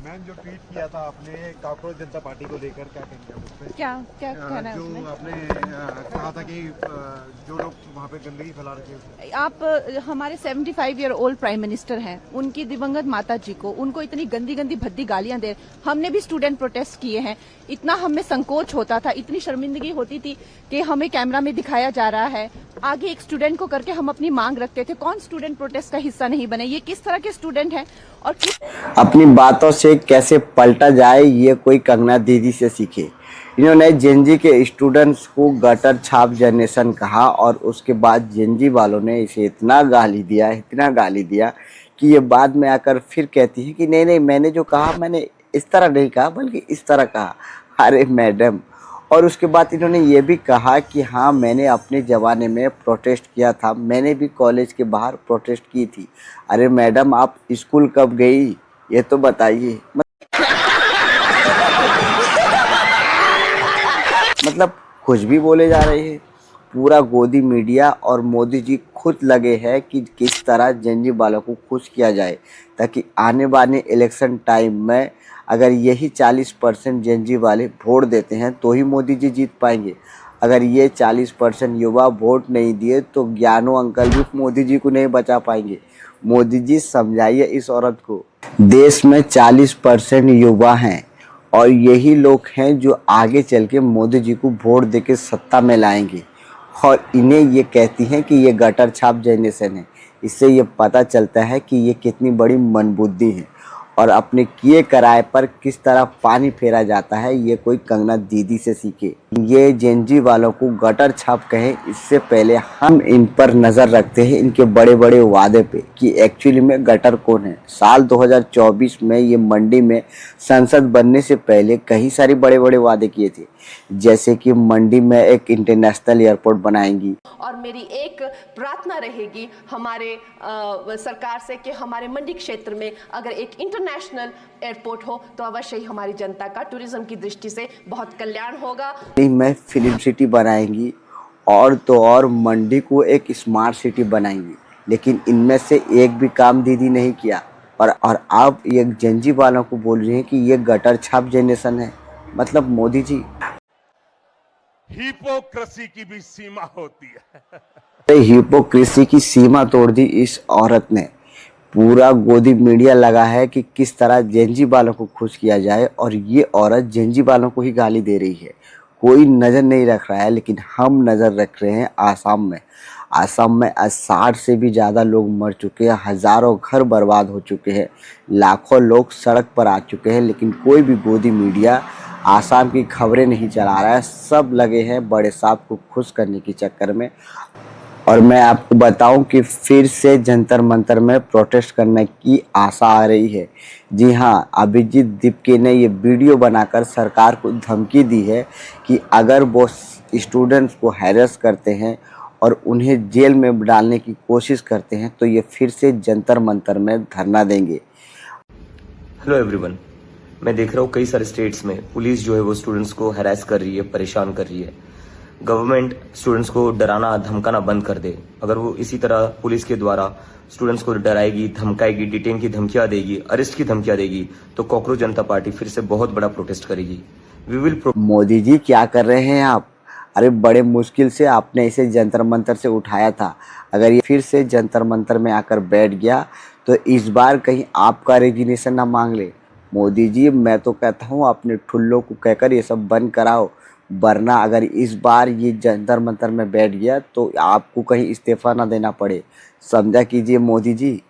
Ma'am जो tweet किया था आपने कॉकरोच जनता पार्टी को लेकर, क्या कहेंगे आप उस पे? क्या क्या कहना है जो उसमें? आपने कहा था कि जो लोग वहाँ पे गंदगी फैला रहे थे। आप हमारे 75 ईयर ओल्ड प्राइम मिनिस्टर हैं, उनकी दिवंगत माता जी को, उनको इतनी गंदी गंदी भद्दी गालियां दे। हमने भी स्टूडेंट प्रोटेस्ट किए हैं, इतना हमें संकोच होता था, इतनी शर्मिंदगी होती थी कि हमें कैमरा में दिखाया जा रहा है, आगे एक स्टूडेंट को करके हम अपनी मांग रखते थे। कौन स्टूडेंट प्रोटेस्ट का हिस्सा नहीं बने? ये किस तरह के स्टूडेंट हैं और किस अपनी बातों से कैसे पलटा जाए ये कोई कंगना दीदी से सीखे। इन्होंने जेनजी के स्टूडेंट्स को गटर छाप जनरेशन कहा और उसके बाद जेनजी वालों ने इसे इतना गाली दिया कि ये बाद में आकर फिर कहती है कि नहीं नहीं, मैंने जो कहा मैंने इस तरह नहीं कहा बल्कि इस तरह कहा। अरे मैडम, और उसके बाद इन्होंने ये भी कहा कि हाँ, मैंने अपने ज़माने में प्रोटेस्ट किया था, मैंने भी कॉलेज के बाहर प्रोटेस्ट की थी। अरे मैडम, आप स्कूल कब गई ये तो बताइए। मतलब कुछ भी बोले जा रहे हैं। पूरा गोदी मीडिया और मोदी जी खुद लगे हैं कि किस तरह जनजी वालों को खुश किया जाए, ताकि आने वाले इलेक्शन टाइम में अगर यही 40% जनजी वाले वोट देते हैं तो ही मोदी जी जीत पाएंगे। अगर ये 40% युवा वोट नहीं दिए तो ज्ञानो अंकल भी मोदी जी को नहीं बचा पाएंगे। मोदी जी समझाइए इस औरत को। देश में 40% युवा हैं और यही लोग हैं जो आगे चल के मोदी जी को वोट देके सत्ता में लाएंगे, और इन्हें ये कहती हैं कि ये गटर छाप जनरेशन है। इससे ये पता चलता है कि ये कितनी बड़ी मंदबुद्धि है और अपने किए कराए पर किस तरह पानी फेरा जाता है, ये कोई कंगना दीदी से सीखे। ये जेनजी वालों को गटर छाप कहें, इससे पहले हम इन पर नज़र रखते हैं इनके बड़े बड़े वादे पे कि एक्चुअली में गटर कौन है। साल 2024 में ये मंडी में सांसद बनने से पहले कई सारे बड़े बड़े वादे किए थे, जैसे कि मंडी में एक इंटरनेशनल एयरपोर्ट बनाएंगी। और मेरी एक प्रार्थना रहेगी हमारे सरकार से कि हमारे मंडी क्षेत्र में अगर एक इंटरनेशनल एयरपोर्ट हो तो अवश्य ही हमारी जनता का टूरिज्म की दृष्टि से बहुत कल्याण होगा। में फिल्म सिटी बनाएंगी और तो और मंडी को एक स्मार्ट सिटी बनाएंगी, लेकिन इनमें से एक भी काम दीदी नहीं किया। और आप ये जनजी वालों को बोल रहे हैं कि ये गटर छाप जनरेशन है। मतलब मोदी जी, हिपोक्रेसी की भी सीमा होती है। हिपोक्रेसी की सीमा तोड़ दी इस औरत ने। पूरा गोदी मीडिया लगा है कि किस तरह जेनजी वालों को खुश किया जाए और ये औरत जेनजी वालों को ही गाली दे रही है। कोई नज़र नहीं रख रहा है, लेकिन हम नज़र रख रहे हैं आसाम में। आसाम में आज 60 से भी ज़्यादा लोग मर चुके हैं, हज़ारों घर बर्बाद हो चुके हैं, लाखों लोग सड़क पर आ चुके हैं, लेकिन कोई भी गोदी मीडिया आसाम की खबरें नहीं चला रहा है। सब लगे हैं बड़े साहब को खुश करने के चक्कर में। और मैं आपको बताऊं कि फिर से जंतर मंतर में प्रोटेस्ट करने की आशा आ रही है। जी हाँ, अभिजीत दीपके ने ये वीडियो बनाकर सरकार को धमकी दी है कि अगर वो स्टूडेंट्स को हैरेस करते हैं और उन्हें जेल में डालने की कोशिश करते हैं तो ये फिर से जंतर मंतर में धरना देंगे। हेलो एवरीवन, मैं देख रहा हूँ कई सारे स्टेट्स में पुलिस जो है वो स्टूडेंट्स को हैरेस कर रही है, परेशान कर रही है। गवर्नमेंट स्टूडेंट्स को डराना धमकाना बंद कर दे। अगर वो इसी तरह पुलिस के द्वारा स्टूडेंट्स को डराएगी, धमकाएगी, डिटेन की धमकियां देगी, अरेस्ट की धमकियां देगी तो कॉकरोच जनता पार्टी फिर से बहुत बड़ा प्रोटेस्ट करेगी। वी विल मोदी जी क्या कर रहे हैं आप? अरे बड़े मुश्किल से आपने इसे जंतर मंतर से उठाया था। अगर ये फिर से जंतर मंतर में आकर बैठ गया तो इस बार कहीं आपका रेजिग्नेशन ना मांग ले। मोदी जी, मैं तो कहता हूँ अपने ठुल्लों को कहकर ये सब बंद कराओ, वरना अगर इस बार ये जंतर मंतर में बैठ गया तो आपको कहीं इस्तीफा ना देना पड़े। समझा कीजिए मोदी जी।